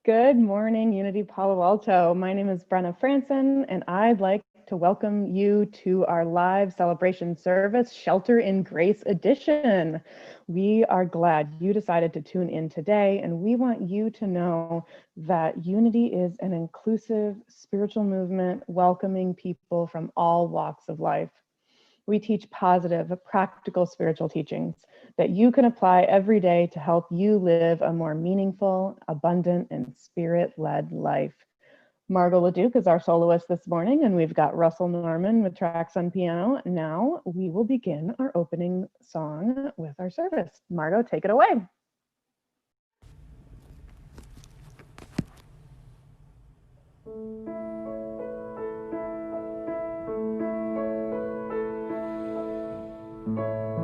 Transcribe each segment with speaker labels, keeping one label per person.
Speaker 1: Good morning, Unity Palo Alto. My name is Brenna Frandsen, and I'd like to welcome you to our live celebration service, Shelter in Grace Edition. We are glad you decided to tune in today, and we want you to know that Unity is an inclusive spiritual movement welcoming people from all walks of life. We teach positive, practical spiritual teachings that you can apply every day to help you live a more meaningful, abundant, and spirit-led life. Margo LeDuc is our soloist this morning, and we've got Russell Norman with tracks on piano. Now we will begin our opening song with our service. Margo, take it away.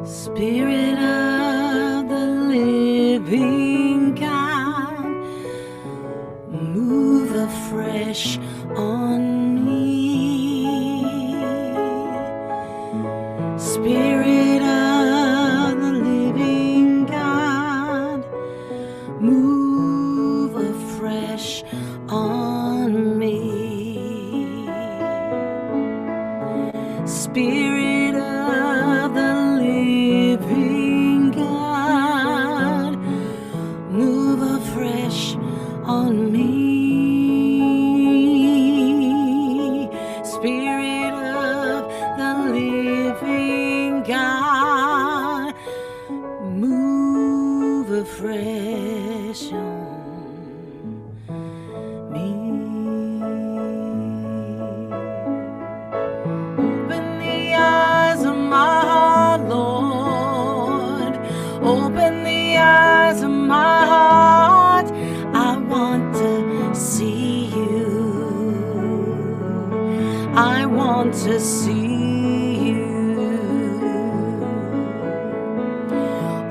Speaker 2: Spirit of the living God, move afresh on me. Spirit of the living God, move afresh on me. Spirit of the living God, move afresh on me. Spirit of the living God, move afresh on me. Open the eyes of my heart, Lord. Open the eyes of my heart. I want to see you. I want to see you.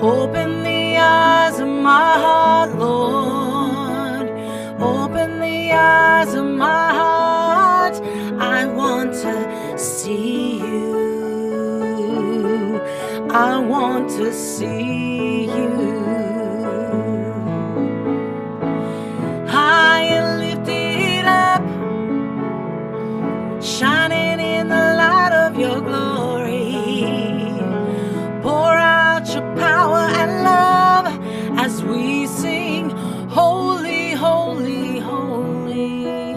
Speaker 2: Open the eyes of my heart, Lord. Open the eyes of my heart. I want to see you. I want to see you. High and lifted up, shining in the light of your glory. Pour out your power and love as we sing, holy, holy, holy.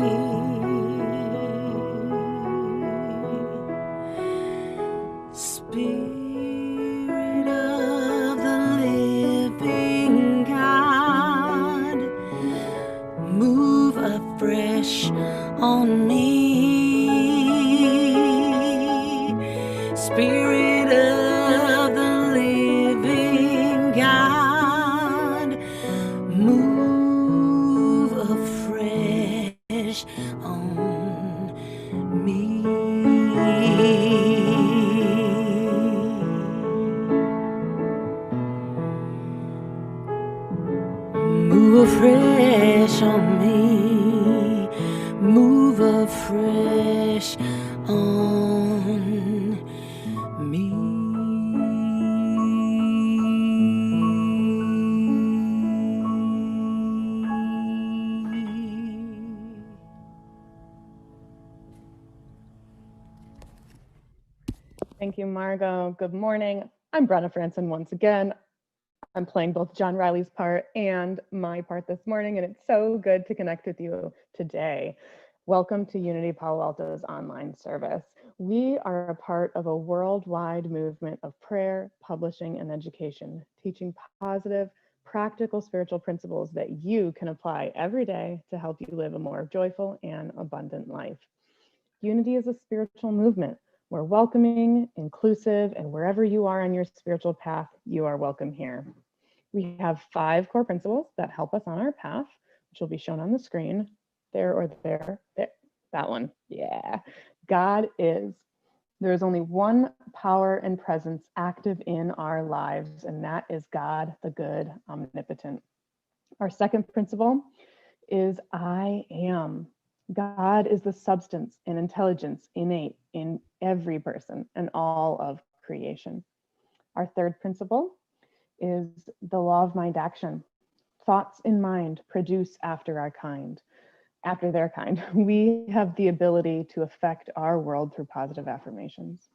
Speaker 2: Spirit of the living God, move afresh on me. Spirit of the living God, move afresh on me. Move afresh on me. Move afresh on me.
Speaker 1: Thank you, Margo. Good morning. I'm Brenna Frandsen once again. I'm playing both John Riley's part and my part this morning, and it's so good to connect with you today. Welcome to Unity Palo Alto's online service. We are a part of a worldwide movement of prayer, publishing, and education, teaching positive, practical spiritual principles that you can apply every day to help you live a more joyful and abundant life. Unity is a spiritual movement. We're welcoming, inclusive, and wherever you are on your spiritual path, you are welcome here. We have 5 core principles that help us on our path, which will be shown on the screen. There or there, that one. Yeah. God is. There is only one power and presence active in our lives, and that is God, the good, omnipotent. Our second principle is I am. God is the substance and intelligence innate in every person and all of creation. Our third principle is the law of mind action. thoughts in mind produce after their kind. We have the ability to affect our world through positive affirmations.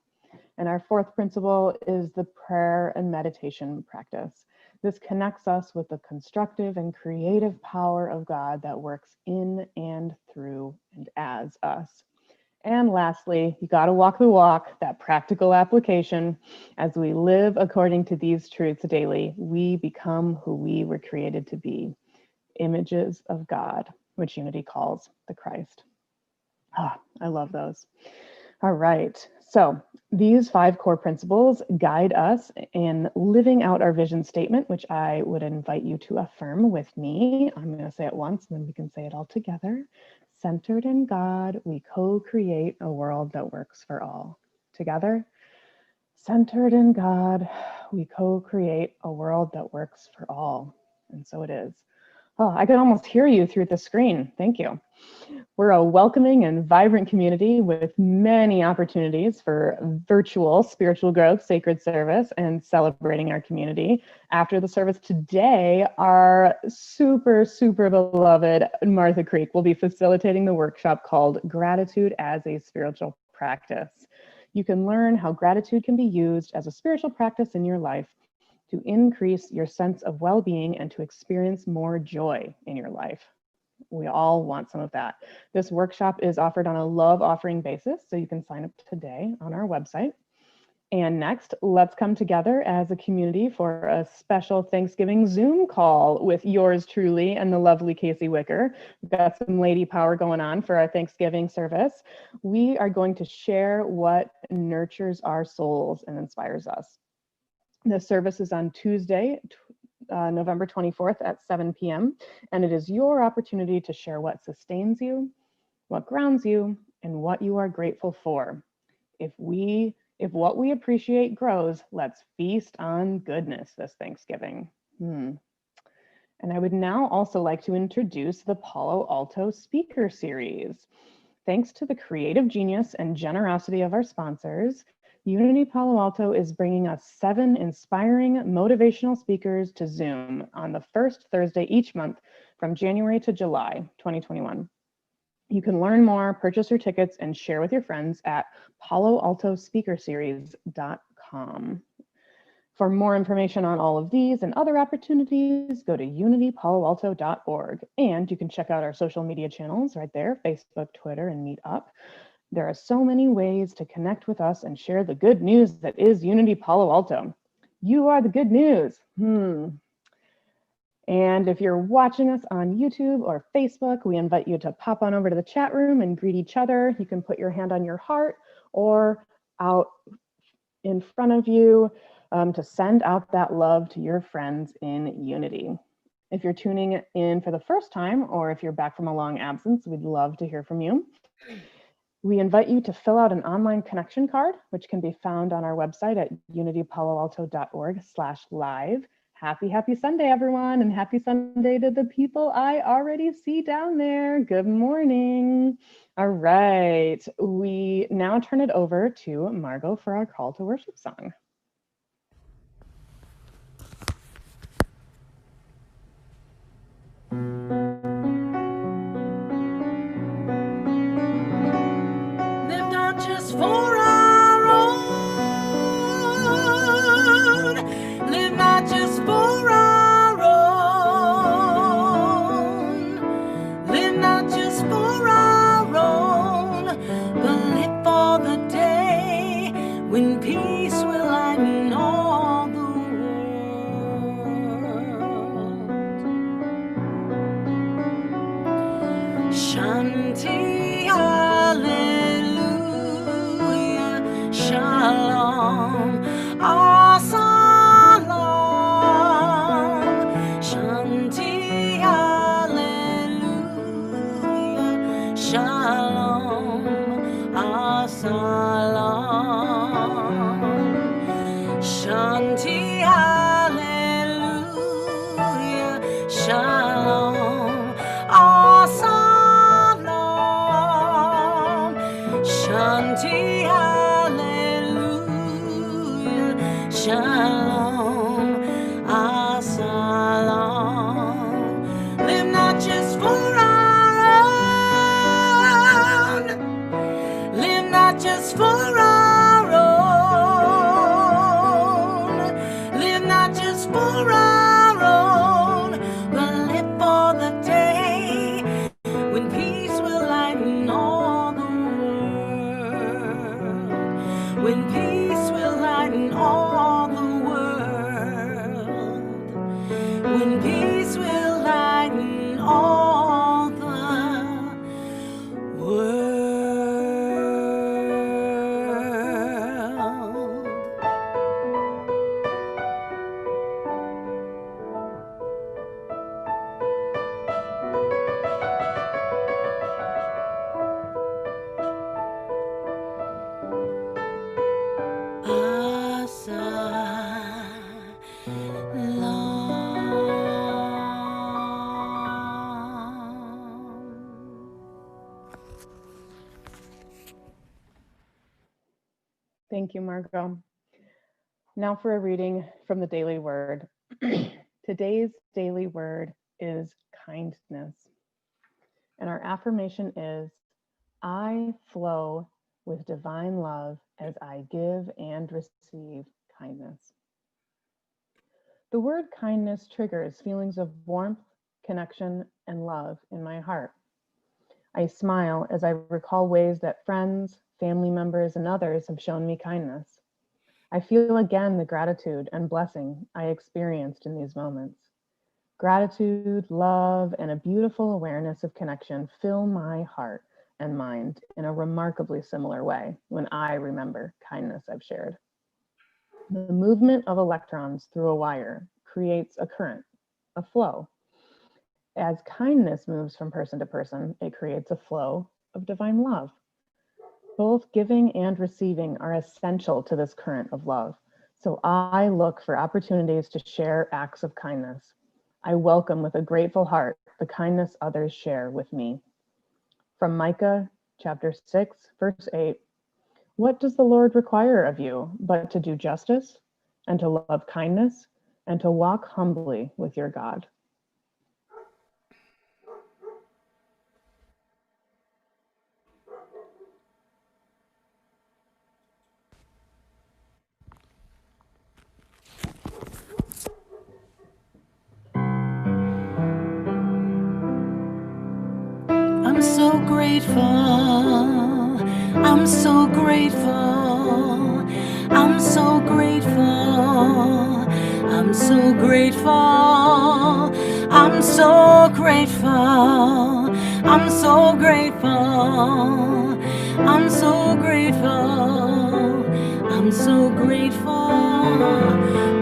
Speaker 1: And our fourth principle is the prayer and meditation practice. This connects us with the constructive and creative power of God that works in and through and as us. And lastly, you got to walk the walk, that practical application. As we live according to these truths daily, we become who we were created to be, images of God, which Unity calls the Christ. I love those. All right. So these 5 core principles guide us in living out our vision statement, which I would invite you to affirm with me. I'm going to say it once, and then we can say it all together. Centered in God, we co-create a world that works for all. Together, centered in God, we co-create a world that works for all. And so it is. Oh, I can almost hear you through the screen. Thank you. We're a welcoming and vibrant community with many opportunities for virtual spiritual growth, sacred service, and celebrating our community. After the service today, our super, super beloved Martha Creek will be facilitating the workshop called Gratitude as a Spiritual Practice. You can learn how gratitude can be used as a spiritual practice in your life to increase your sense of well-being and to experience more joy in your life. We all want some of that. This workshop is offered on a love offering basis, so you can sign up today on our website. And next, let's come together as a community for a special Thanksgiving Zoom call with yours truly and the lovely Casey Wicker. We've got some lady power going on for our Thanksgiving service. We are going to share what nurtures our souls and inspires us. The service is on Tuesday, November 24th at 7 p.m. And it is your opportunity to share what sustains you, what grounds you, and what you are grateful for. If what we appreciate grows, let's feast on goodness this Thanksgiving. And I would now also like to introduce the Palo Alto Speaker Series. Thanks to the creative genius and generosity of our sponsors, Unity Palo Alto is bringing us 7 inspiring motivational speakers to Zoom on the first Thursday each month from January to July 2021. You can learn more, purchase your tickets, and share with your friends at paloaltospeakerseries.com. For more information on all of these and other opportunities, go to unitypaloalto.org. And you can check out our social media channels right there, Facebook, Twitter, and Meetup. There are so many ways to connect with us and share the good news that is Unity Palo Alto. You are the good news. And if you're watching us on YouTube or Facebook, we invite you to pop on over to the chat room and greet each other. You can put your hand on your heart or out in front of you to send out that love to your friends in Unity. If you're tuning in for the first time, or if you're back from a long absence, we'd love to hear from you. We invite you to fill out an online connection card, which can be found on our website at unitypaloalto.org/live. Happy Sunday, everyone, and happy Sunday to the people I already see down there. Good morning. All right, we now turn it over to Margo for our call to worship song.
Speaker 2: Live not just for our own, live not just for our own, live not just for our own, but live for the day when peace will lighten all the world. Shanti, hallelujah, shalom, asalam. Shanti, hallelujah, shalom, asalam. Shanti, hallelujah, shalom, asalam. Shanti, hallelujah, shalom, asalam. just for our own. Live not just for our own, but live for the day when peace will lighten all the world. When peace will lighten all the world. When peace will lighten all the world.
Speaker 1: Thank you, Margo. Now for a reading from the Daily Word. Today's daily word is kindness. And our affirmation is, I flow with divine love as I give and receive kindness. The word kindness triggers feelings of warmth, connection, and love in my heart. I smile as I recall ways that friends, family members, and others have shown me kindness. I feel again the gratitude and blessing I experienced in these moments. Gratitude, love, and a beautiful awareness of connection fill my heart and mind in a remarkably similar way when I remember kindness I've shared. The movement of electrons through a wire creates a current, a flow. As kindness moves from person to person, it creates a flow of divine love. Both giving and receiving are essential to this current of love. So I look for opportunities to share acts of kindness. I welcome with a grateful heart the kindness others share with me. From Micah chapter 6, verse 8, what does the Lord require of you but to do justice and to love kindness and to walk humbly with your God?
Speaker 2: I'm so grateful. I'm so grateful. I'm so grateful. I'm so grateful. I'm so grateful. I'm so grateful. I'm so grateful. I'm so grateful.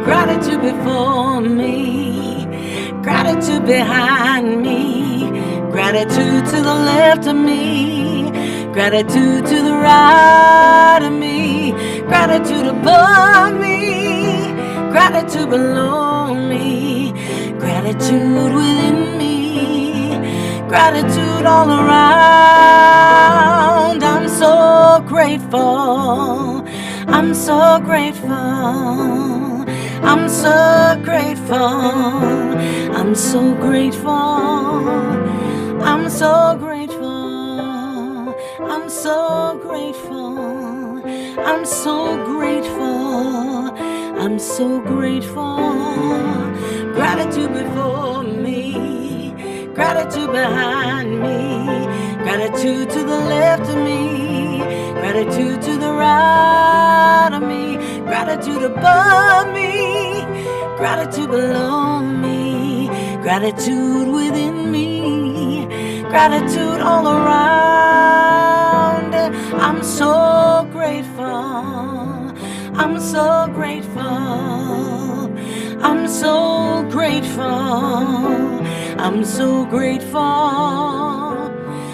Speaker 2: Gratitude before me. Gratitude behind me. Gratitude to the left of me, gratitude to the right of me, gratitude above me, gratitude below me, gratitude within me, gratitude all around. I'm so grateful. I'm so grateful. I'm so grateful. I'm so grateful. I'm so grateful. I'm so grateful. I'm so grateful. I'm so grateful. Gratitude before me, gratitude behind me, gratitude to the left of me, gratitude to the right of me, gratitude above me, gratitude below me, gratitude within me, gratitude all around. I'm so grateful. I'm so grateful. I'm so grateful. I'm so grateful.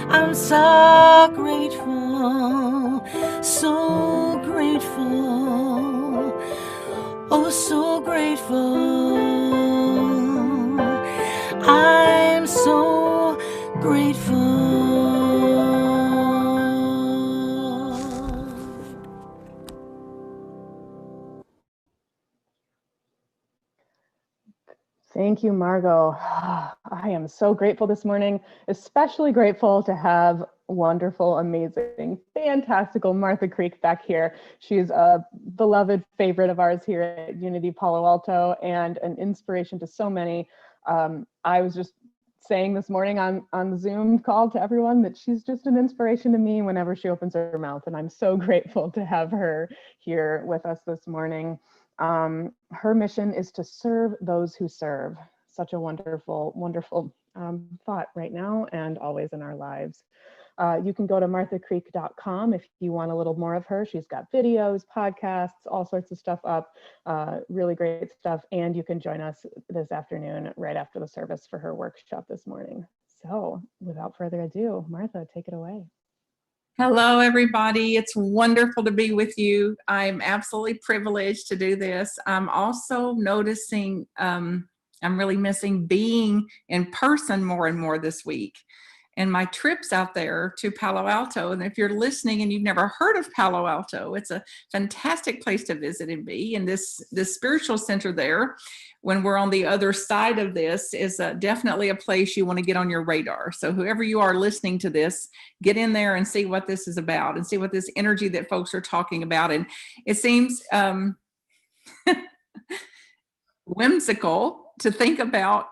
Speaker 2: I'm so grateful. So grateful. Oh, so grateful. I'm so grateful.
Speaker 1: Thank you, Margo. I am so grateful this morning, especially grateful to have wonderful, amazing, fantastical Martha Creek back here. She's a beloved favorite of ours here at Unity Palo Alto and an inspiration to so many. I was just saying this morning on the Zoom call to everyone that she's just an inspiration to me whenever she opens her mouth. And I'm so grateful to have her here with us this morning. Her mission is to serve those who serve. Such a wonderful, wonderful thought right now and always in our lives. You can go to marthacreek.com if you want a little more of her. She's got videos, podcasts, all sorts of stuff up, really great stuff. And you can join us this afternoon right after the service for her workshop this morning. So without further ado, Martha, take it away.
Speaker 3: Hello, everybody. It's wonderful to be with you. I'm absolutely privileged to do this. I'm also noticing I'm really missing being in person more and more this week. And my trips out there to Palo Alto, and if you're listening and you've never heard of Palo Alto, it's a fantastic place to visit and be. And this spiritual center there, when we're on the other side of this, is definitely a place you want to get on your radar. So whoever you are listening to this, get in there and see what this is about and see what this energy that folks are talking about. And it seems whimsical to think about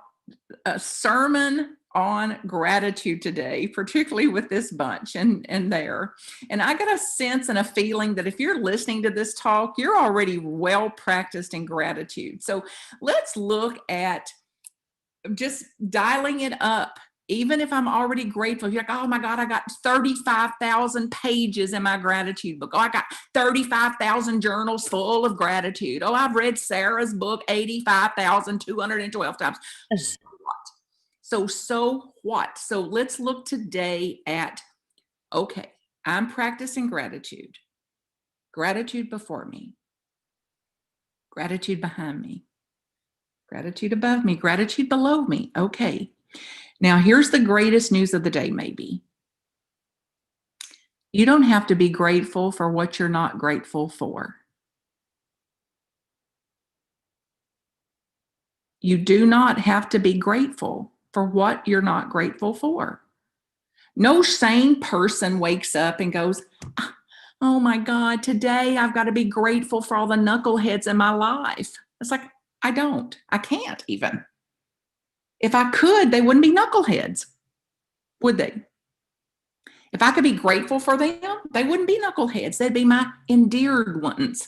Speaker 3: a sermon on gratitude today, particularly with this bunch and there. And I got a sense and a feeling that if you're listening to this talk, you're already well practiced in gratitude. So let's look at just dialing it up. Even if I'm already grateful, you're like, oh my God, I got 35,000 pages in my gratitude book. Oh, I got 35,000 journals full of gratitude. Oh, I've read Sarah's book 85,212 times. So what? So let's look today at, okay, I'm practicing gratitude. Gratitude before me. Gratitude behind me. Gratitude above me. Gratitude below me. Okay. Now here's the greatest news of the day, maybe. You don't have to be grateful for what you're not grateful for. You do not have to be grateful for what you're not grateful for. No sane person wakes up and goes, oh my God, today I've got to be grateful for all the knuckleheads in my life. It's like, I can't even. If I could, they wouldn't be knuckleheads, would they? If I could be grateful for them, they wouldn't be knuckleheads. They'd be my endeared ones.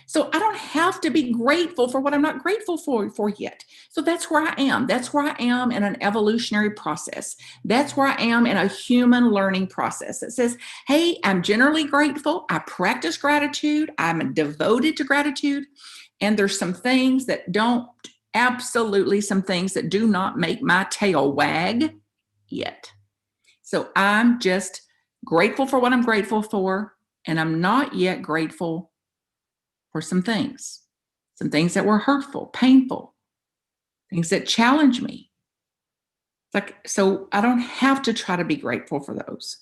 Speaker 3: So I don't have to be grateful for what I'm not grateful for yet. So that's where I am. That's where I am in an evolutionary process. That's where I am in a human learning process that says, hey, I'm generally grateful. I practice gratitude. I'm devoted to gratitude. And there's some things that some things that do not make my tail wag yet. So I'm just grateful for what I'm grateful for. And I'm not yet grateful for some things that were hurtful, painful, things that challenge me. So I don't have to try to be grateful for those.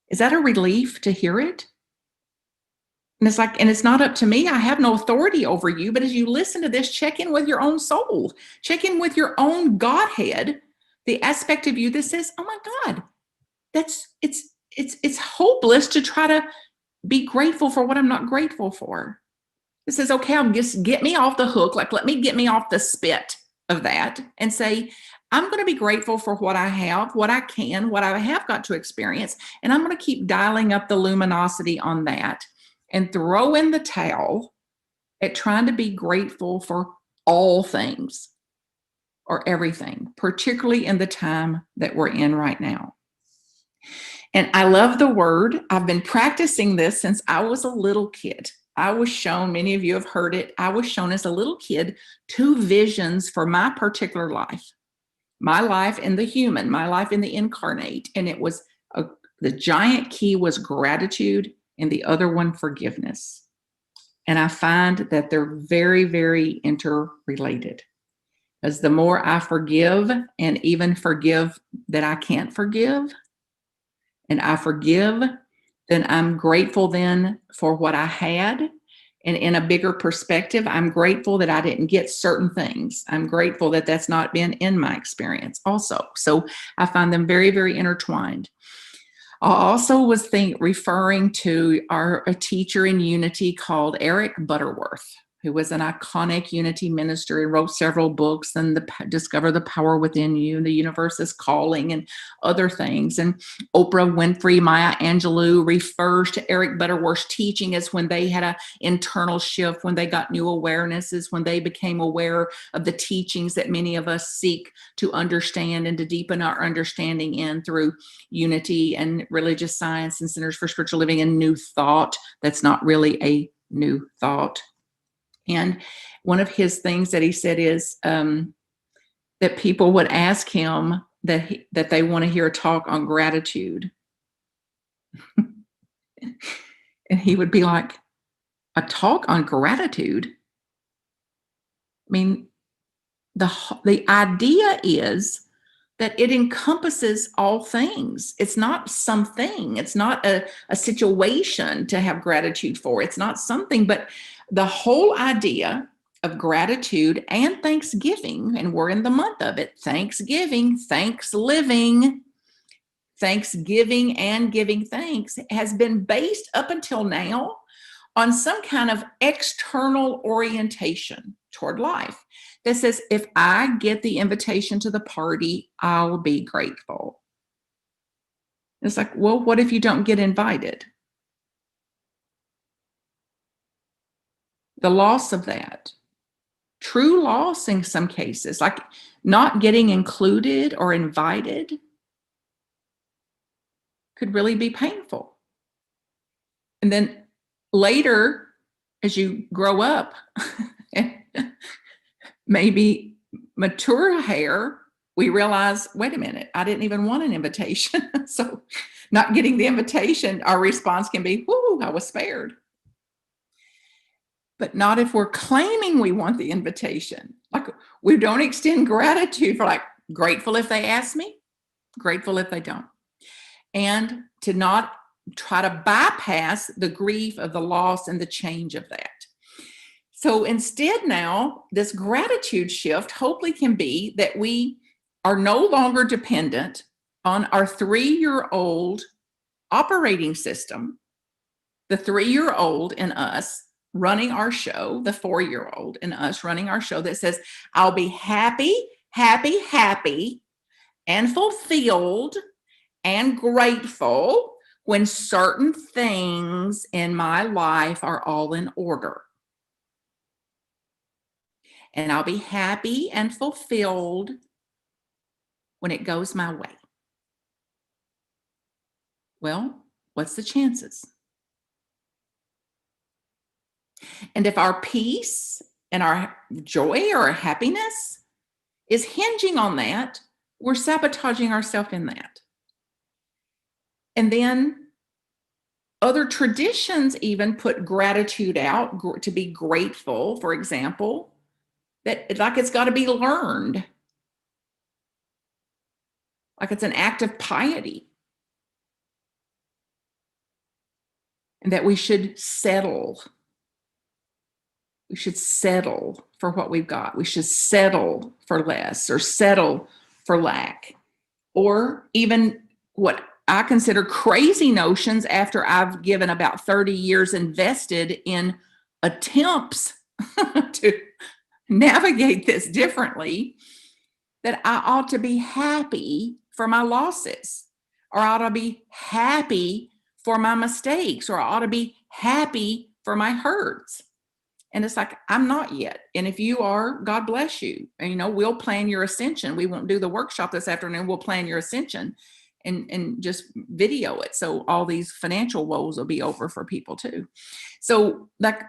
Speaker 3: Is that a relief to hear it? And it's not up to me. I have no authority over you, but as you listen to this, check in with your own soul, check in with your own Godhead, the aspect of you that says, oh my God, it's hopeless to try to be grateful for what I'm not grateful for. It says, okay, I'll just get me off the hook. Let me get me off the spit of that and say, I'm going to be grateful for what I have, what I can, what I have got to experience. And I'm going to keep dialing up the luminosity on that and throw in the towel at trying to be grateful for all things or everything, particularly in the time that we're in right now. And I love the word. I've been practicing this since I was a little kid. I was shown, many of you have heard it, I was shown as a little kid 2 visions for my particular life. My life in the human, my life in the incarnate. And it was, the giant key was gratitude and the other one forgiveness. And I find that they're very, very interrelated. As the more I forgive and even forgive that I can't forgive, and I forgive, then I'm grateful then for what I had. And in a bigger perspective, I'm grateful that I didn't get certain things. I'm grateful that that's not been in my experience also. So I find them very, very intertwined. I also was referring to a teacher in Unity called Eric Butterworth, who was an iconic Unity minister and wrote several books, and Discover the Power Within You, and The Universe is Calling, and other things. And Oprah Winfrey, Maya Angelou refers to Eric Butterworth's teaching as when they had an internal shift, when they got new awarenesses, when they became aware of the teachings that many of us seek to understand and to deepen our understanding in through Unity and religious science and Centers for Spiritual Living and New Thought. That's not really a new thought. And one of his things that he said is that people would ask him that they want to hear a talk on gratitude. And he would be like, a talk on gratitude? I mean, the idea is that it encompasses all things. It's not something. It's not a situation to have gratitude for. It's not something, but the whole idea of gratitude and thanksgiving, and we're in the month of it, Thanksgiving, thanks living, thanksgiving and giving thanks, has been based up until now on some kind of external orientation toward life that says, if I get the invitation to the party, I'll be grateful. It's like, well, what if you don't get invited? The loss of that, true loss in some cases, like not getting included or invited, could really be painful. And then later, as you grow up and maybe mature hair, we realize, wait a minute, I didn't even want an invitation. So not getting the invitation, our response can be, whoo, I was spared. But not if we're claiming we want the invitation. Like, we don't extend gratitude for, like, grateful if they ask me, grateful if they don't. And to not try to bypass the grief of the loss and the change of that. So instead now, this gratitude shift hopefully can be that we are no longer dependent on our 3-year-old operating system, the 3-year-old in us running our show, the 4-year-old in us running our show that says, I'll be happy, happy, happy, and fulfilled and grateful when certain things in my life are all in order. And I'll be happy and fulfilled when it goes my way. Well, what's the chances? And if our peace and our joy or our happiness is hinging on that, we're sabotaging ourselves in that. And then other traditions even put gratitude out to be grateful, for example, that like it's got to be learned. Like it's an act of piety. And that we should settle. We should settle for what we've got. We should settle for less or settle for lack. Or even what I consider crazy notions after I've given about 30 years invested in attempts to navigate this differently, that I ought to be happy for my losses, or I ought to be happy for my mistakes, or I ought to be happy for my hurts. And it's like, I'm not yet. And if you are, God bless you. And, we'll plan your ascension. We won't do the workshop this afternoon. We'll plan your ascension and just video it. So all these financial woes will be over for people too. So like,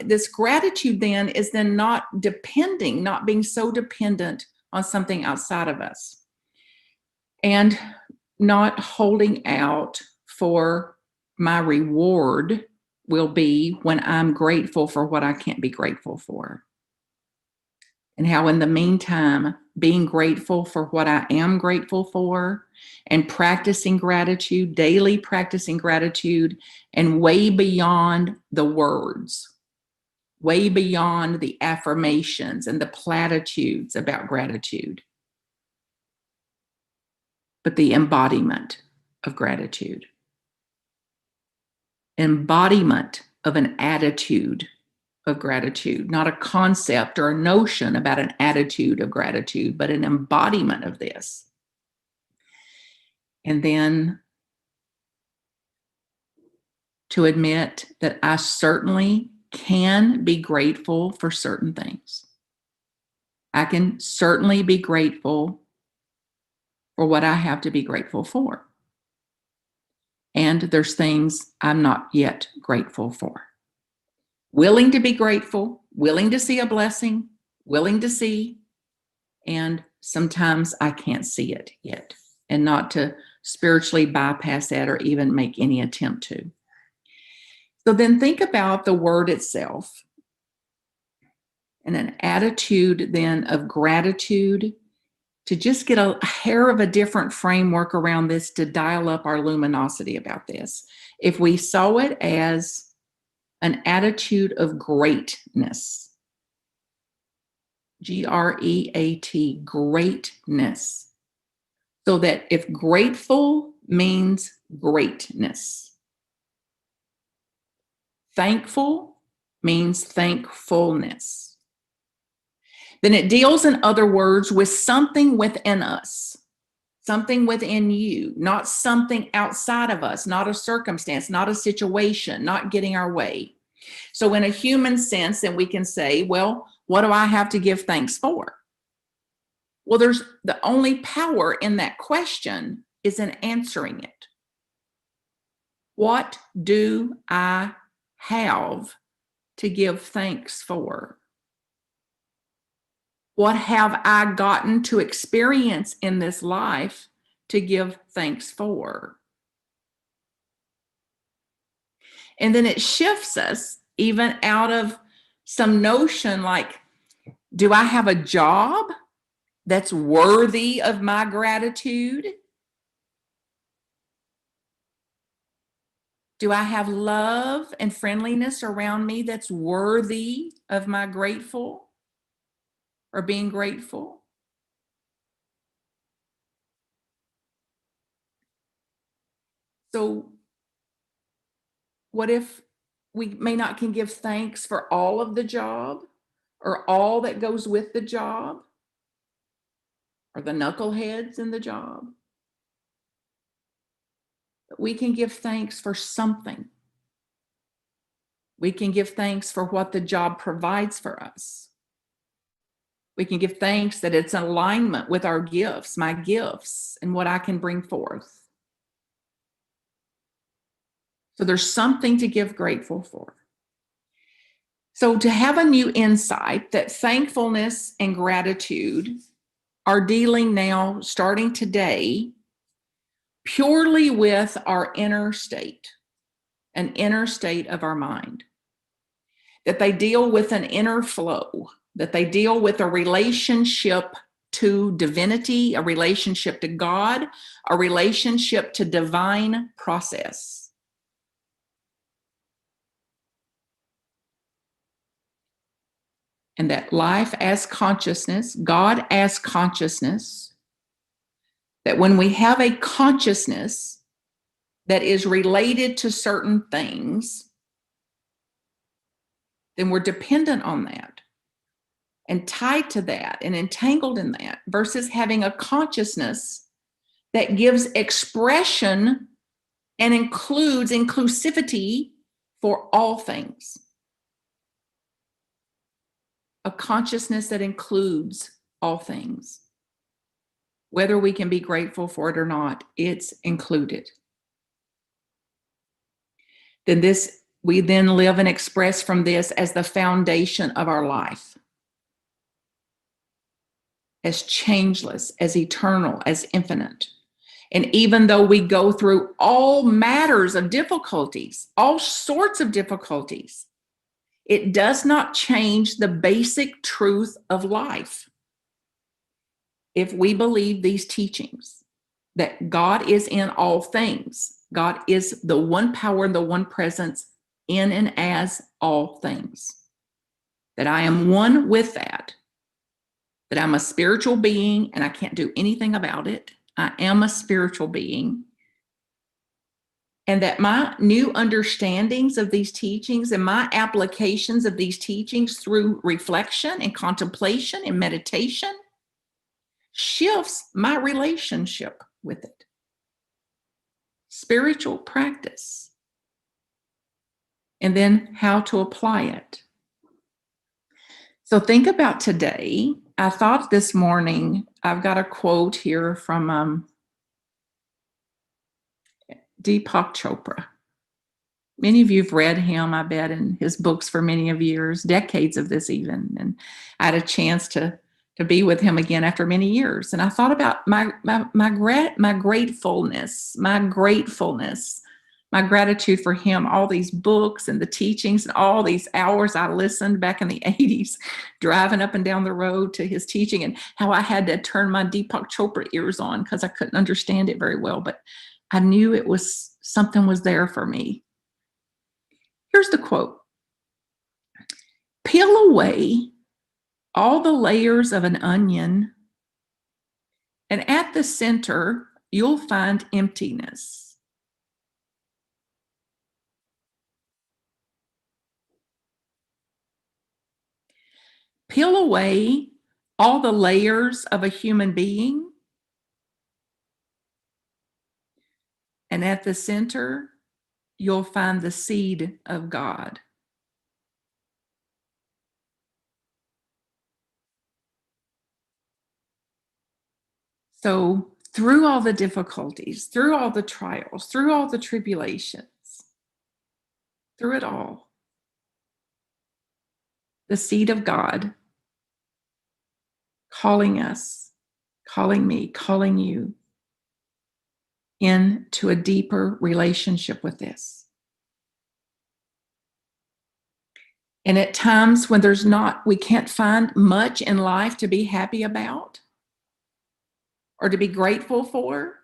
Speaker 3: this gratitude then is then not being so dependent on something outside of us, and not holding out for my reward will be when I'm grateful for what I can't be grateful for. And how in the meantime, being grateful for what I am grateful for and practicing gratitude, daily practicing gratitude, and way beyond the words, way beyond the affirmations and the platitudes about gratitude, but the embodiment of gratitude. Embodiment of an attitude of gratitude, not a concept or a notion about an attitude of gratitude, but an embodiment of this. And then to admit that I certainly can be grateful for certain things. I can certainly be grateful for what I have to be grateful for. And there's things I'm not yet grateful for. Willing to be grateful, willing to see a blessing, willing to see, and sometimes I can't see it yet, and not to spiritually bypass that or even make any attempt to. So then think about the word itself and an attitude then of gratitude, to just get a hair of a different framework around this to dial up our luminosity about this. If we saw it as an attitude of greatness, G-R-E-A-T, greatness. So that if grateful means greatness, thankful means thankfulness, then it deals, in other words, with something within us, something within you, not something outside of us, not a circumstance, not a situation, not getting our way. So in a human sense, then we can say, well, what do I have to give thanks for? Well, there's the only power in that question is in answering it. What do I have to give thanks for? What have I gotten to experience in this life to give thanks for? And then it shifts us even out of some notion like, do I have a job that's worthy of my gratitude? Do I have love and friendliness around me that's worthy of my grateful or being grateful? So what if we may not can give thanks for all of the job or all that goes with the job or the knuckleheads in the job? But we can give thanks for something. We can give thanks for what the job provides for us. We can give thanks that it's in alignment with our gifts, my gifts, and what I can bring forth. So there's something to give grateful for. So to have a new insight that thankfulness and gratitude are dealing now, starting today, purely with our inner state, an inner state of our mind. That they deal with an inner flow, that they deal with a relationship to divinity, a relationship to God, a relationship to divine process. And that life as consciousness, God as consciousness, that when we have a consciousness that is related to certain things, then we're dependent on that and tied to that and entangled in that, versus having a consciousness that gives expression and includes inclusivity for all things. A consciousness that includes all things. Whether we can be grateful for it or not, it's included. Then we then live and express from this as the foundation of our life. As changeless, as eternal, as infinite. And even though we go through all matters of difficulties, all sorts of difficulties, it does not change the basic truth of life. If we believe these teachings, that God is in all things, God is the one power and the one presence in and as all things, that I am one with that I'm a spiritual being and I can't do anything about it. I am a spiritual being And that my new understandings of these teachings and my applications of these teachings through reflection and contemplation and meditation shifts my relationship with it. Spiritual practice. And then how to apply it. So think about today. I thought this morning, I've got a quote here from Deepak Chopra. Many of you have read him, I bet, in his books for many of years, decades of this even. And I had a chance to be with him again after many years. And I thought about my gratefulness, my gratitude for him, all these books and the teachings and all these hours I listened back in the 80s, driving up and down the road to his teaching, and how I had to turn my Deepak Chopra ears on because I couldn't understand it very well. But I knew it was something was there for me. Here's the quote. Peel away all the layers of an onion, and at the center, you'll find emptiness. Peel away all the layers of a human being, and at the center, you'll find the seed of God. So through all the difficulties, through all the trials, through all the tribulations, through it all, the seed of God calling us, calling me, calling you into a deeper relationship with this. And at times when we can't find much in life to be happy about or to be grateful for,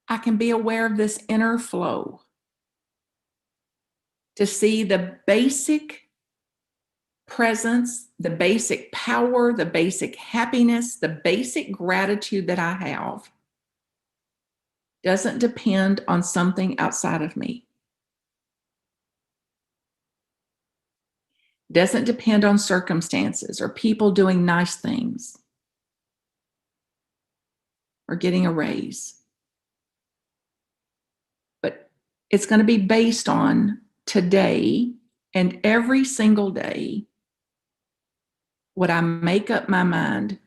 Speaker 3: I can be aware of this inner flow to see the basic presence, the basic power, the basic happiness, the basic gratitude that I have doesn't depend on something outside of me. Doesn't depend on circumstances or people doing nice things or getting a raise. But it's going to be based on today and every single day what I make up my mind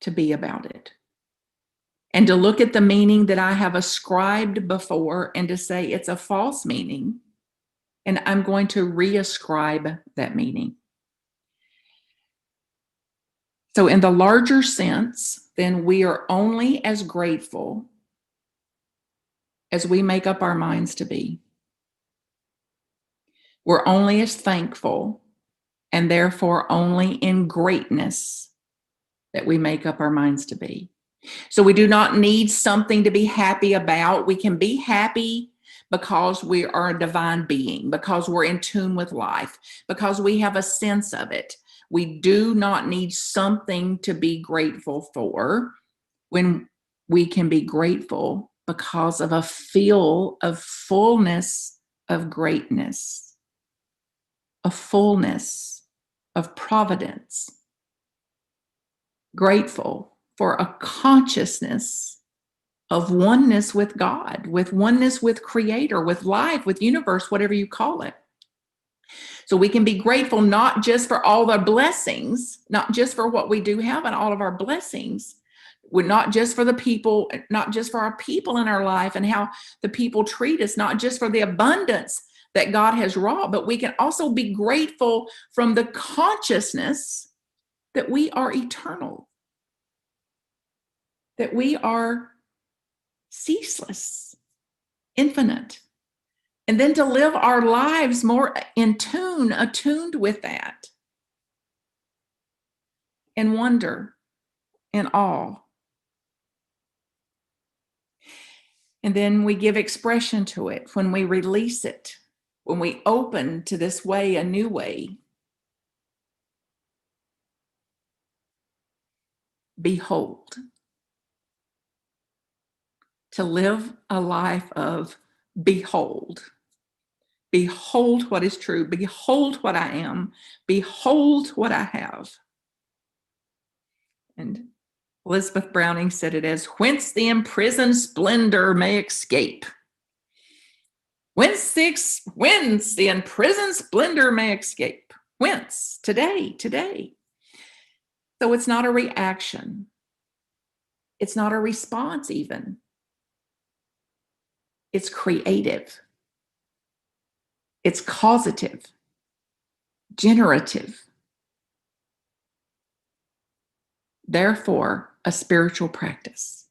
Speaker 3: to be about it. And to look at the meaning that I have ascribed before and to say it's a false meaning, and I'm going to reascribe that meaning. So in the larger sense, then we are only as grateful as we make up our minds to be. We're only as thankful and therefore only in greatness that we make up our minds to be. So we do not need something to be happy about. We can be happy because we are a divine being, because we're in tune with life, because we have a sense of it. We do not need something to be grateful for when we can be grateful because of a feel of fullness of greatness, a fullness of providence. Grateful for a consciousness of oneness with God, with oneness with Creator, with life, with universe, whatever you call it. So we can be grateful not just for all the blessings, not just for what we do have and all of our blessings, not just for the people, not just for our people in our life and how the people treat us, not just for the abundance that God has wrought, but we can also be grateful from the consciousness that we are eternal, that we are ceaseless, infinite, and then to live our lives more in tune, attuned with that, and wonder and awe. And then we give expression to it when we release it, when we open to this way, a new way. Behold, to live a life of behold. Behold what is true. Behold what I am. Behold what I have. And Elizabeth Browning said it as, whence the imprisoned splendor may escape. Whence the imprisoned splendor may escape. Whence? Today. So it's not a reaction. It's not a response even. It's creative. It's causative, generative. Therefore, a spiritual practice.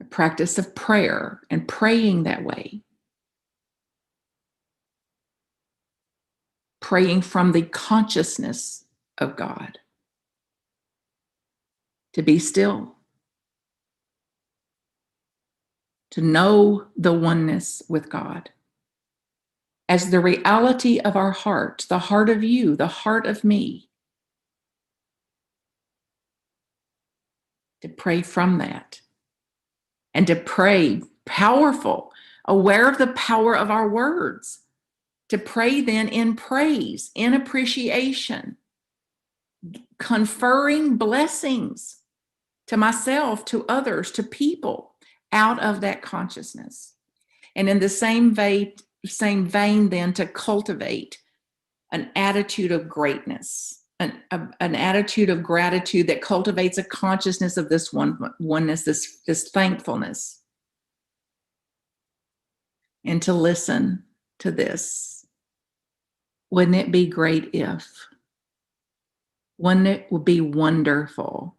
Speaker 3: A practice of prayer and praying that way. Praying from the consciousness of God. To be still. To know the oneness with God. As the reality of our heart, the heart of you, the heart of me. To pray from that. And to pray powerful, aware of the power of our words. To pray then in praise, in appreciation, conferring blessings to myself, to others, to people out of that consciousness. And in the same vein then to cultivate an attitude of greatness, an attitude of gratitude that cultivates a consciousness of this oneness, this thankfulness. And to listen to this. Wouldn't it be great if? Wouldn't it be wonderful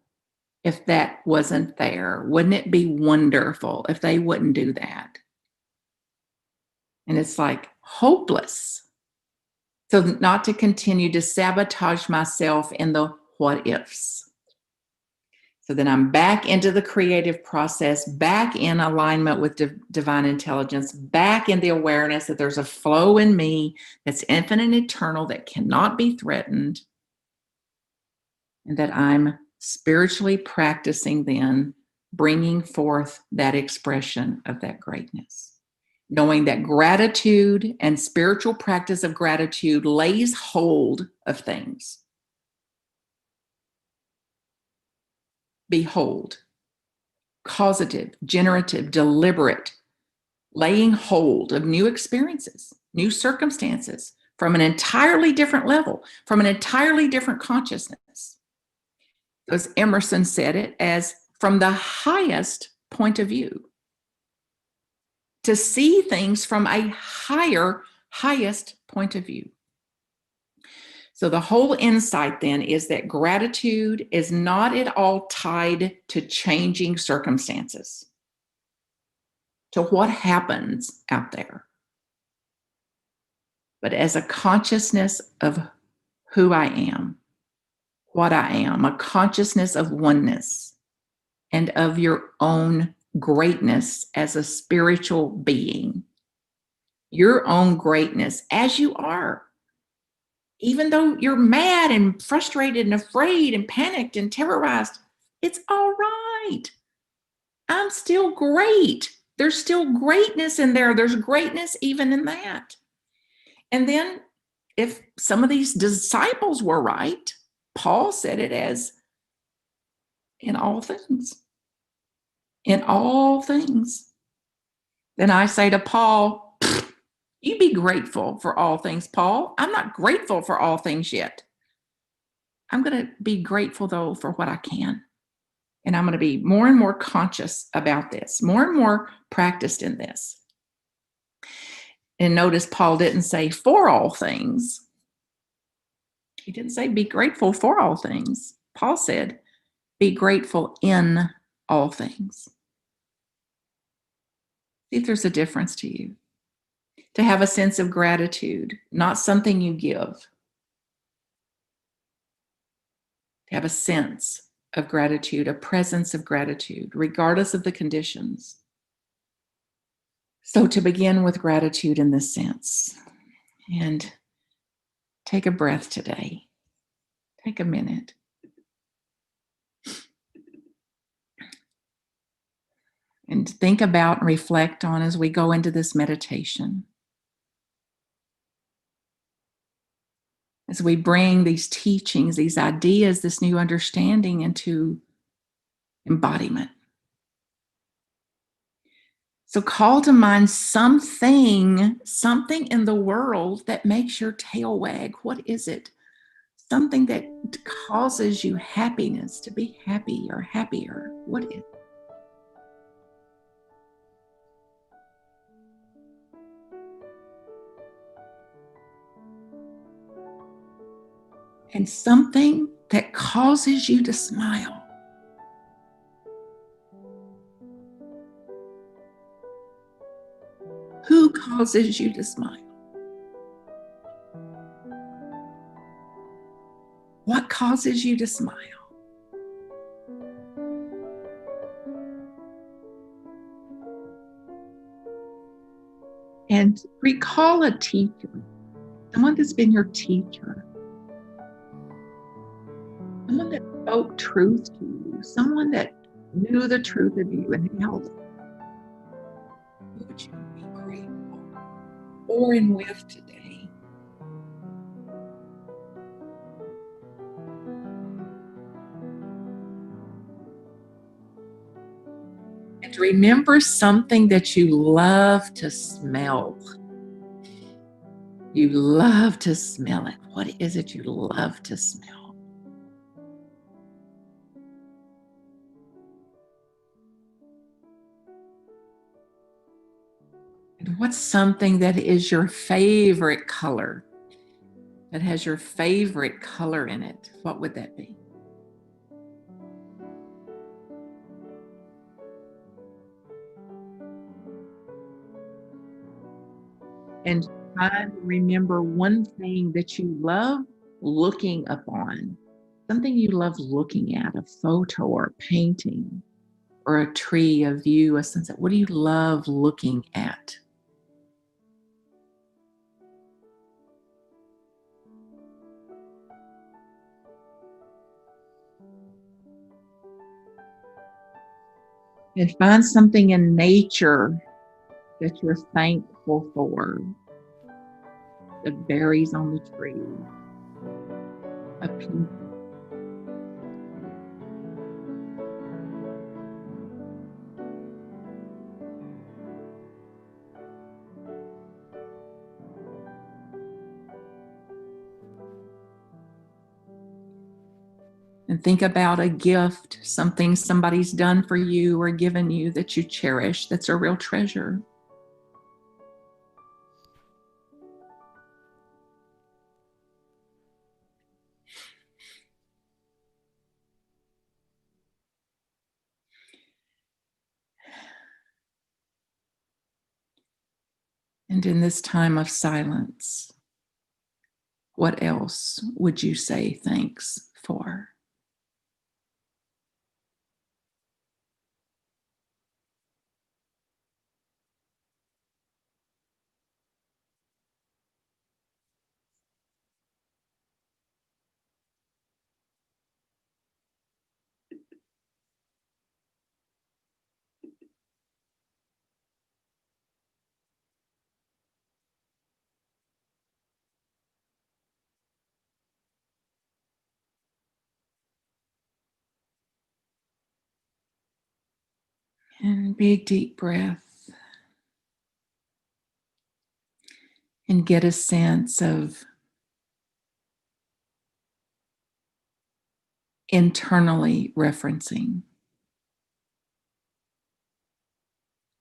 Speaker 3: if that wasn't there? Wouldn't it be wonderful if they wouldn't do that? And it's like hopeless. So not to continue to sabotage myself in the what ifs. So then I'm back into the creative process, back in alignment with divine intelligence, back in the awareness that there's a flow in me that's infinite and eternal, that cannot be threatened, and that I'm spiritually practicing then, bringing forth that expression of that greatness. Knowing that gratitude and spiritual practice of gratitude lays hold of things. Behold, causative, generative, deliberate, laying hold of new experiences, new circumstances from an entirely different level, from an entirely different consciousness. As Emerson said it, as from the highest point of view. To see things from a highest point of view. So the whole insight then is that gratitude is not at all tied to changing circumstances, to what happens out there, but as a consciousness of who I am, what I am, a consciousness of oneness and of your own greatness as a spiritual being, your own greatness as you are. Even though you're mad and frustrated and afraid and panicked and terrorized, it's all right. I'm still great. There's still greatness in there. There's greatness even in that. And then if some of these disciples were right, Paul said it as in all things. In all things. Then I say to Paul, you be grateful for all things, Paul. I'm not grateful for all things yet. I'm going to be grateful, though, for what I can. And I'm going to be more and more conscious about this, more and more practiced in this. And notice Paul didn't say for all things. He didn't say be grateful for all things. Paul said be grateful in all things. See if there's a difference to you. To have a sense of gratitude, not something you give. To have a sense of gratitude, a presence of gratitude, regardless of the conditions. So to begin with gratitude in this sense, and take a breath today. Take a minute. And think about and reflect on as we go into this meditation. As we bring these teachings, these ideas, this new understanding into embodiment. So call to mind something in the world that makes your tail wag. What is it? Something that causes you happiness, to be happy or happier. What is it? And something that causes you to smile. Who causes you to smile? What causes you to smile? And recall a teacher, someone that's been your teacher, someone that spoke truth to you, someone that knew the truth of you and held it. Who would you be grateful for and with today? And remember something that you love to smell. You love to smell it. What is it you love to smell? And what's something that is your favorite color? That has your favorite color in it? What would that be? And try to remember one thing that you love looking upon, something you love looking at, a photo or a painting or a tree, a view, a sunset. What do you love looking at? And find something in nature that you're thankful for. The berries on the tree, a pink. And think about a gift, something somebody's done for you or given you that you cherish, that's a real treasure. And in this time of silence, what else would you say thanks for? And big deep breath. And get a sense of internally referencing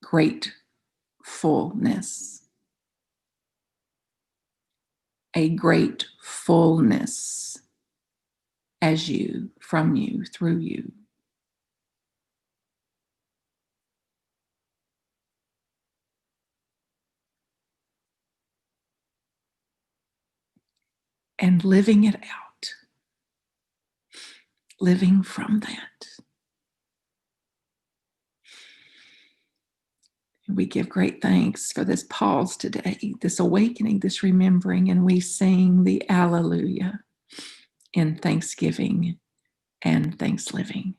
Speaker 3: gratefulness. A great fullness as you, from you, through you. And living it out, living from that. And we give great thanks for this pause today, this awakening, this remembering, and we sing the Alleluia in thanksgiving and thanks living.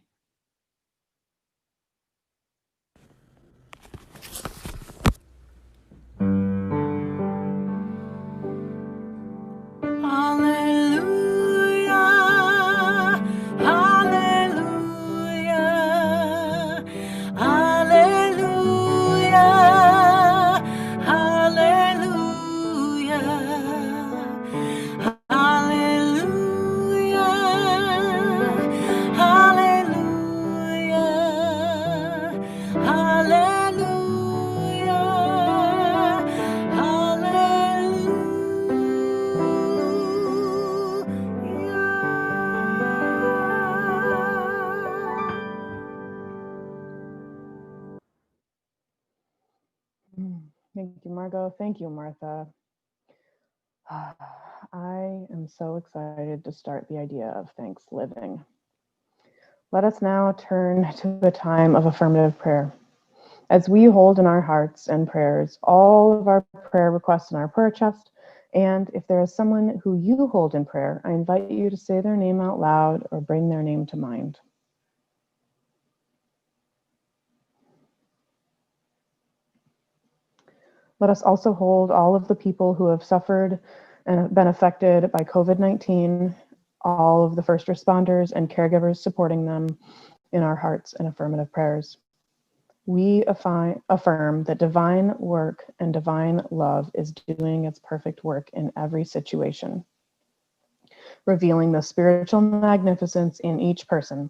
Speaker 1: Oh, thank you, Martha. I am so excited to start the idea of thanks living. Let us now turn to a time of affirmative prayer. As we hold in our hearts and prayers all of our prayer requests in our prayer chest, and if there is someone who you hold in prayer, I invite you to say their name out loud or bring their name to mind. Let us also hold all of the people who have suffered and been affected by COVID-19, all of the first responders and caregivers supporting them in our hearts and affirmative prayers. We affirm that divine work and divine love is doing its perfect work in every situation, revealing the spiritual magnificence in each person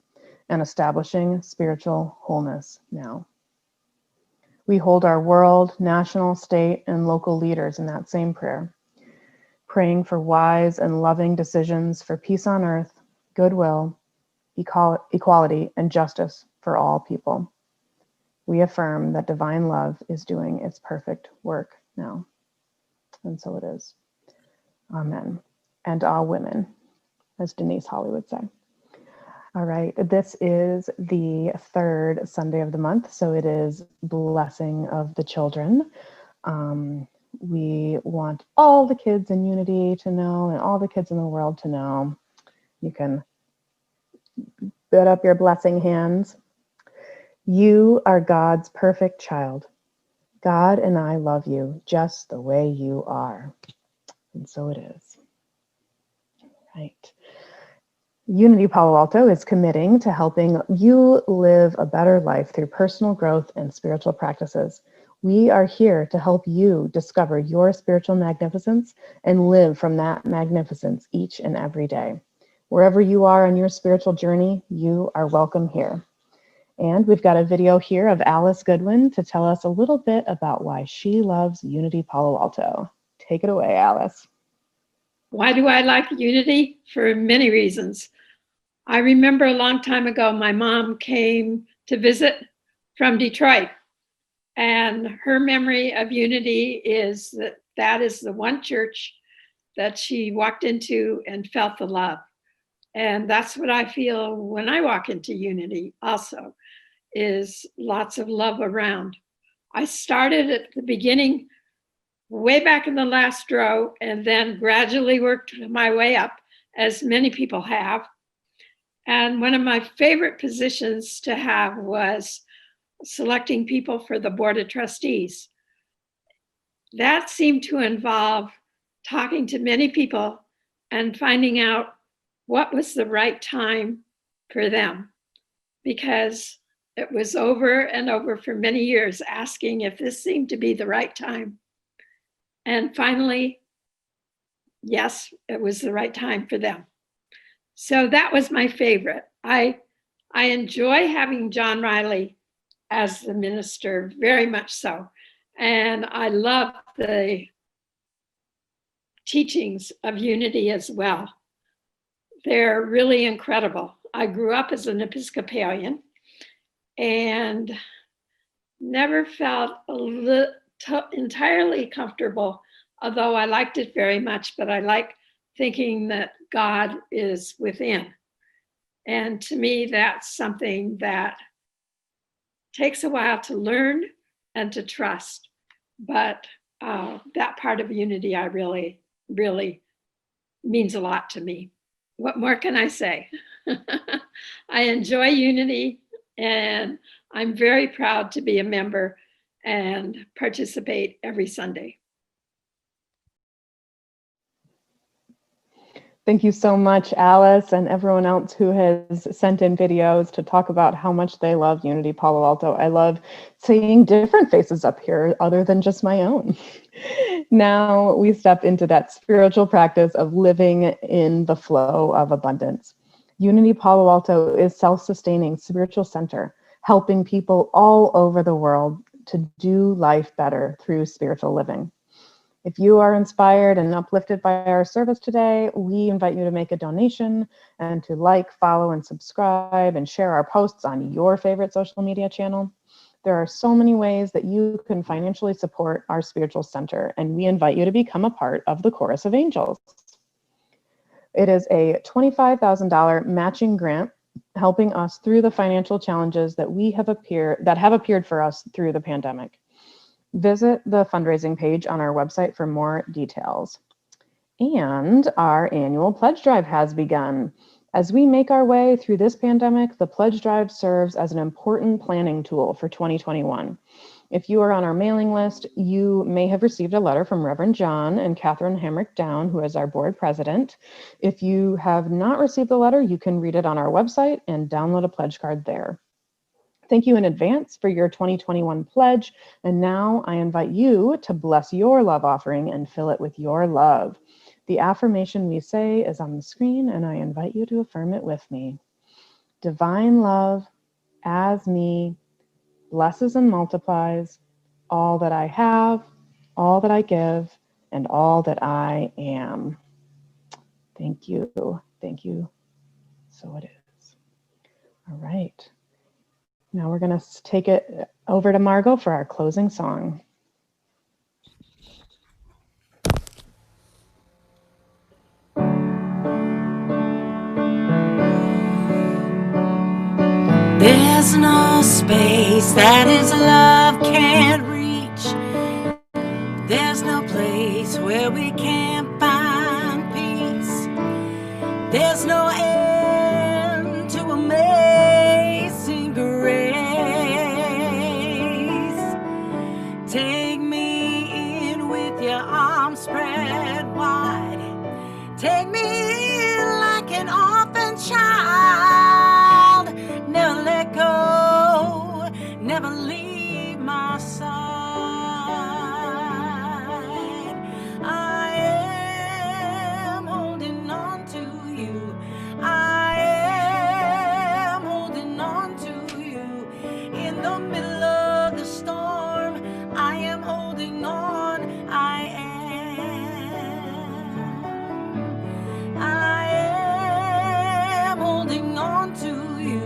Speaker 1: and establishing spiritual wholeness now. We hold our world, national, state, and local leaders in that same prayer, praying for wise and loving decisions for peace on earth, goodwill, equality, and justice for all people. We affirm that divine love is doing its perfect work now. And so it is. Amen. And all women, as Denise Holly would say. All right, this is the third Sunday of the month, so it is Blessing of the Children. We want all the kids in Unity to know and all the kids in the world to know. You can put up your blessing hands. You are God's perfect child. God and I love you just the way you are. And so it is. Right. Unity Palo Alto is committing to helping you live a better life through personal growth and spiritual practices. We are here to help you discover your spiritual magnificence and live from that magnificence each and every day. Wherever you are on your spiritual journey, you are welcome here. And we've got a video here of Alice Goodwin to tell us a little bit about why she loves Unity Palo Alto. Take it away, Alice.
Speaker 4: Why do I like Unity? For many reasons. I remember a long time ago, my mom came to visit from Detroit, and her memory of Unity is that is the one church that she walked into and felt the love. And that's what I feel when I walk into Unity also, is lots of love around. I started at the beginning, way back in the last row, and then gradually worked my way up, as many people have. And one of my favorite positions to have was selecting people for the board of trustees. That seemed to involve talking to many people and finding out what was the right time for them, because it was over and over for many years asking if this seemed to be the right time. And finally, yes, it was the right time for them. So that was my favorite. I enjoy having John Riley as the minister, very much so. And I love the teachings of Unity as well. They're really incredible. I grew up as an Episcopalian and never felt entirely comfortable, although I liked it very much, but I like thinking that God is within. And to me, that's something that takes a while to learn and to trust. But that part of Unity, I really, really means a lot to me. What more can I say? I enjoy Unity, and I'm very proud to be a member and participate every Sunday.
Speaker 1: Thank you so much, Alice, and everyone else who has sent in videos to talk about how much they love Unity Palo Alto. I love seeing different faces up here other than just my own. Now we step into that spiritual practice of living in the flow of abundance. Unity Palo Alto is self-sustaining spiritual center, helping people all over the world to do life better through spiritual living. If you are inspired and uplifted by our service today, we invite you to make a donation and to like, follow, and subscribe and share our posts on your favorite social media channel. There are so many ways that you can financially support our spiritual center, and we invite you to become a part of the Chorus of Angels. It is a $25,000 matching grant helping us through the financial challenges that have appeared for us through the pandemic. Visit the fundraising page on our website for more details. And our annual pledge drive has begun. As we make our way through this pandemic, the pledge drive serves as an important planning tool for 2021. If you are on our mailing list, you may have received a letter from Reverend John and Catherine Hamrick Down, who is our board president. If you have not received the letter, you can read it on our website and download a pledge card there. Thank you in advance for your 2021 pledge. And now I invite you to bless your love offering and fill it with your love. The affirmation we say is on the screen, and I invite you to affirm it with me. Divine love, as me, blesses and multiplies all that I have, all that I give, and all that I am. Thank you. Thank you. So it is. All right. Now we're going to take it over to Margo for our closing song.
Speaker 2: There's no space that His love can't reach. There's no place where we can't find peace. There's no end to amazing grace. Take me in with your arms spread wide. Take me in like an orphan child. Never let go, never leave my side. I am holding on to you. I am holding on to you. In the middle of the storm, I am holding on. I am holding on to you.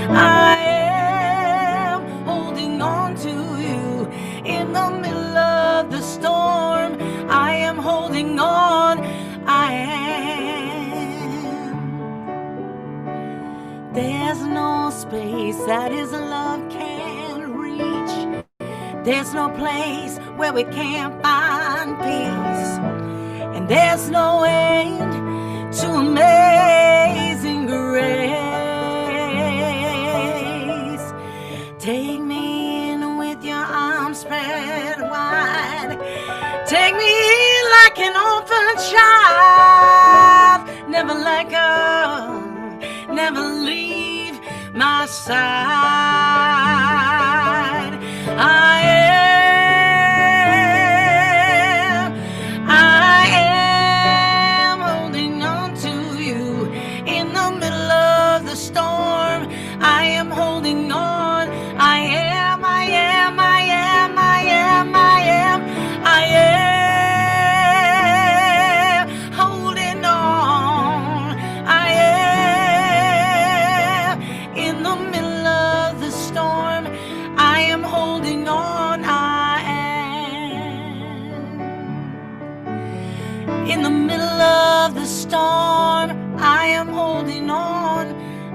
Speaker 2: I am holding on to you. In the middle of the storm, I am holding on. I am. There's no space that His love can't reach. There's no place where we can't find peace. And there's no end to amazing grace. Take me in with your arms spread wide. Take me in like an orphan child. Never let go, never leave my side. I am holding on to you. In the middle of the storm, I am holding on. I am holding on. I am in the middle of the storm. I am holding on. I am in the middle of the storm. I am holding on.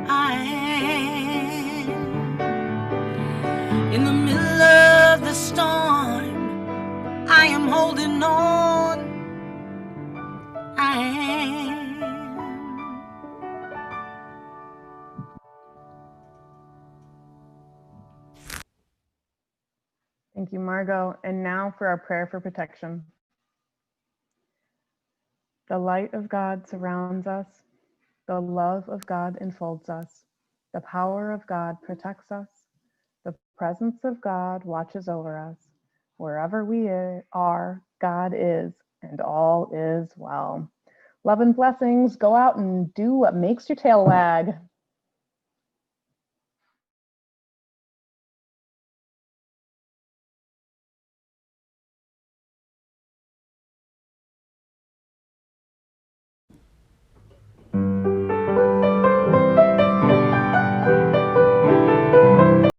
Speaker 2: I am in the middle of the storm. I am holding on. I am.
Speaker 1: Thank you, Margo. And now for our prayer for protection. The light of God surrounds us. The love of God enfolds us. The power of God protects us. The presence of God watches over us. Wherever we are, God is, and all is well. Love and blessings. Go out and do what makes your tail wag.